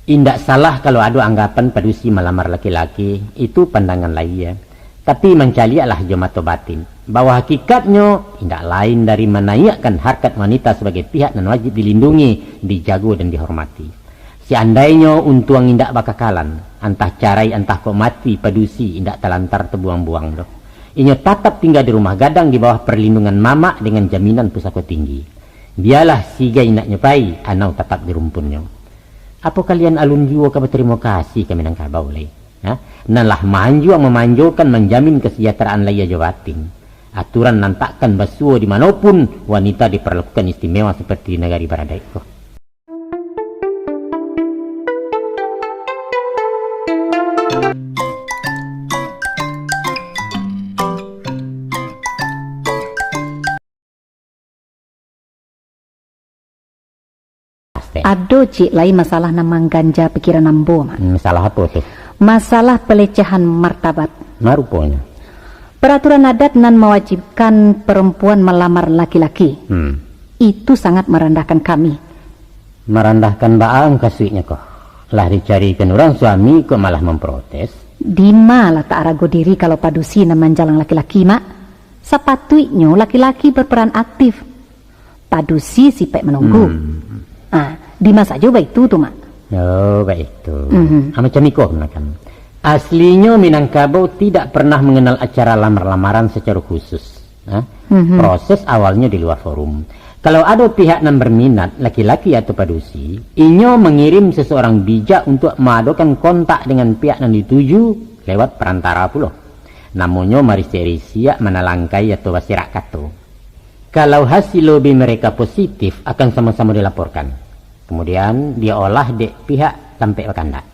Indak salah kalau ada anggapan padusi melamar laki-laki, itu pandangan lain ya. Tapi mencalialah jomato batin, bahwa hakikatnya indak lain dari menaikkan harkat wanita sebagai pihak dan wajib dilindungi, dijaga dan dihormati. Seandainya untuang indak bakakalan, antah carai antah kok mati padusi indak telantar terbuang-buang doh. Inyo tetap tinggal di rumah gadang di bawah perlindungan mama dengan jaminan pusaka tinggi. Biarlah siga indak nyepai, anau tetap di rumpunnya. Apa kalian alun jiwa kau berterima kasih ke Minangkabau leh? Nalah manjuang memanjaukan menjamin kesejahteraan laya jawatin. Aturan nantakkan basuh dimanapun wanita diperlakukan istimewa seperti di negari Baradaiko. Ado cik lain masalah namang ganja pikiran ambo mak. Masalah apa tuh? Masalah pelecehan martabat. Rupanya. Peraturan adat nan mewajibkan perempuan melamar laki-laki. Itu sangat merendahkan kami. Merendahkan baang kasihnya kok. Lah dicarikan orang suami kok malah memprotes. Dima lah tak ragu diri kalau padusi naman jalan laki-laki mak. Sepatutnya laki-laki berperan aktif. Padusi sipek menunggu. Dima saja baik itu tuh mak. Oh baik itu. Macam iko kan. Aslinya Minangkabau tidak pernah mengenal acara lamar-lamaran secara khusus. Proses awalnya di luar forum. Kalau ada pihak yang berminat, laki-laki atau padusi, inyo mengirim seseorang bijak untuk mengadakan kontak dengan pihak yang dituju lewat perantara pula. Namanya mariseri siak manalangkai atau basirakato. Kalau hasil lobby mereka positif, akan sama-sama dilaporkan. Kemudian dia olah dek pihak sampai berkandak.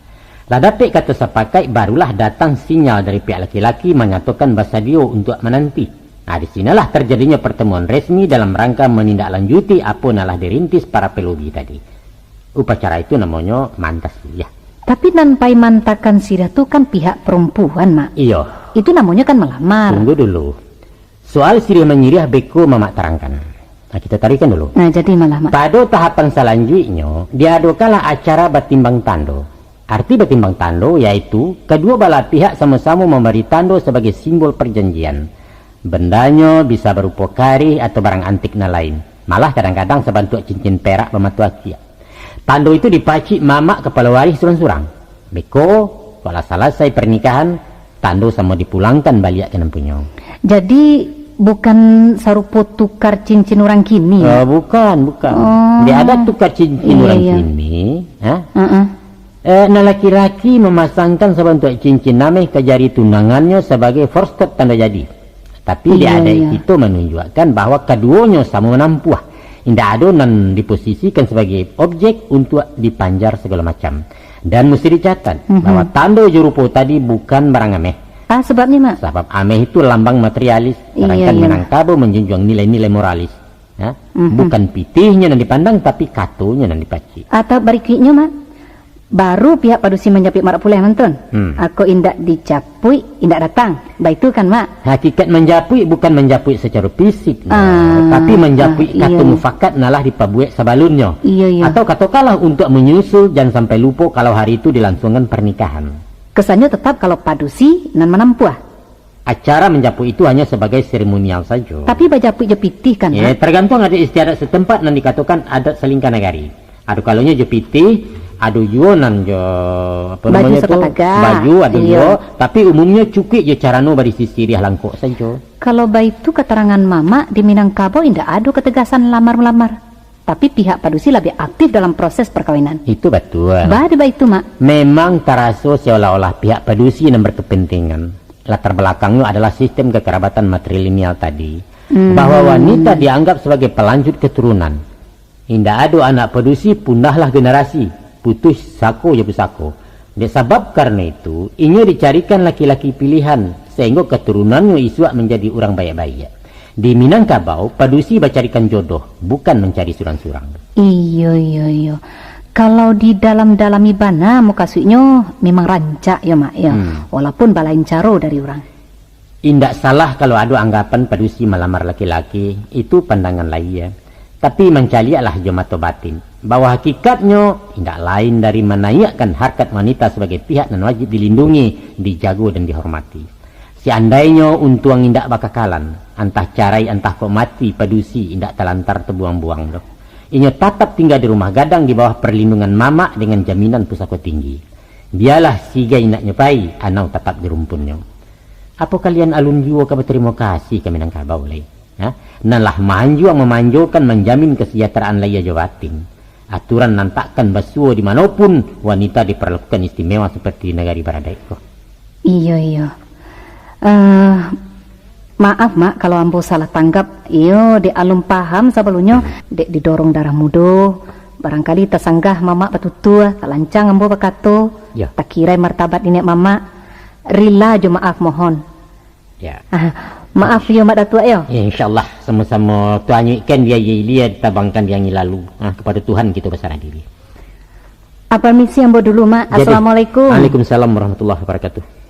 Ladapik kata sepakai barulah datang sinyal dari pihak laki-laki menyatakan bahasa dia untuk menanti. Di sinilah terjadinya pertemuan resmi dalam rangka menindaklanjuti apa nalah dirintis para pelobi tadi. Upacara itu namanya mantas ya. Tapi nanpai mantakan sirah itu kan pihak perempuan mak. Iya. Itu namanya kan melamar. Tunggu dulu. Soal sirih menyirih beko mamak terangkan. Kita tarikan dulu. Jadi malah mak. Pada tahapan selanjutnya diadakanlah acara batimbang tando. Arti batimbang tando yaitu kedua belah pihak sama-sama memberi tando sebagai simbol perjanjian. Bendanya bisa berupa karih atau barang antik lain. Malah kadang-kadang sebantuk cincin perak pematu akia. Tando itu dipacik mamak kepala waris surang-surang. Beko kalau selesai pernikahan tando sama dipulangkan balik ke nempunya. Jadi bukan sarupo tukar cincin orang kini ya? Bukan. Dia ada tukar cincin orang kini. Nah laki-laki memasangkan sebentuk cincin nameh ke jari tunangannya sebagai forstot tanda jadi. Tapi dia ada itu menunjukkan bahwa keduanya sama menampuah. Tidak ada nan diposisikan sebagai objek untuk dipanjar segala macam. Dan mesti dicatat bahwa tanda jurupo tadi bukan barang ameh. Sebabnya mak? Sebab ameh itu lambang materialis, sedangkan Minangkabau menjunjung nilai-nilai moralis. Bukan pitihnya yang dipandang, tapi katunya yang dipaci. Atau bariknya mak? Baru pihak padusi menjapik marak pulih nonton. Aku indak dicapui, indak datang. Baik itu kan mak? Hakikat menjapui bukan menjapui secara fisik, tapi menjapui kata mufakat nalah dipabuek sebalunnya. Atau katakanlah untuk menyusul jangan sampai lupa kalau hari itu dilangsungkan pernikahan. Kesannya tetap kalau padusi nan menampuah. Acara menjapu itu hanya sebagai seremonial saja. Tapi bajapu jepitih kan? Tergantung ada istiadat setempat dan dikatakan adat selingkah negari. Ada kalanya jepitih, ada juga nan jo apa baju namanya tu baju ada juga, tapi umumnya cukik je carano bari sisi dia langkok saja. Kalau baik itu keterangan mama di Minangkabau indah ada ketegasan lamar-melamar. Tapi pihak padusi lebih aktif dalam proses perkawinan. Itu betul. Baik itu mak. Memang terasa seolah-olah pihak padusi yang berkepentingan. Latar belakangnya adalah sistem kekerabatan matrilineal tadi. Bahwa wanita dianggap sebagai pelanjut keturunan. Indah ada anak padusi pundahlah generasi. Putus sako ya pusako. Sebab karena itu, ingin dicarikan laki-laki pilihan. Sehingga keturunannya isuak menjadi orang baik-baik. Di Minangkabau, padusi bacarikan jodoh, bukan mencari surang-surang. Iya. Kalau di dalam ibana mukasuknya memang rancak ya mak ya. Walaupun balain caro dari orang. Indak salah kalau ada anggapan padusi melamar laki-laki, itu pandangan lain ya. Tapi mencalialah jomato batin, bahwa hakikatnya tidak lain dari menaikkan harkat wanita sebagai pihak dan wajib dilindungi, dijaga dan dihormati. Seandainya untuang indak bakakalan, antah carai antah kok mati padusi indak telantar terbuang-buang doh. Inyo tetap tinggal di rumah gadang di bawah perlindungan mama dengan jaminan pusaka tinggi. Biarlah siga indak nyepai, anau tetap di rumpunnya. Apa kalian alun jua kabar terima kasih kami nang kabau lay. Nalah manju yang memanjukan menjamin kesejahteraan laya jawatin. Aturan nantakkan basuh dimanapun wanita diperlakukan istimewa seperti negara Baradai kok. Iya. Maaf mak kalau ambo salah tanggap. Iyo di alum paham sebelumnya dek didorong darah mudo. Barangkali tersanggah mama betutua tak lancang ambo bakato. Ya. Tak kira martabat ini mama. Rila jo maaf mohon. Ya. Maaf yo mak datua yo. Ya insyaallah sama-sama tuannya ikan dia lihat tabangkan yang lalu kepada Tuhan kita berserah diri. Apa misi ambo dulu mak. Assalamualaikum. Waalaikumsalam warahmatullahi wabarakatuh.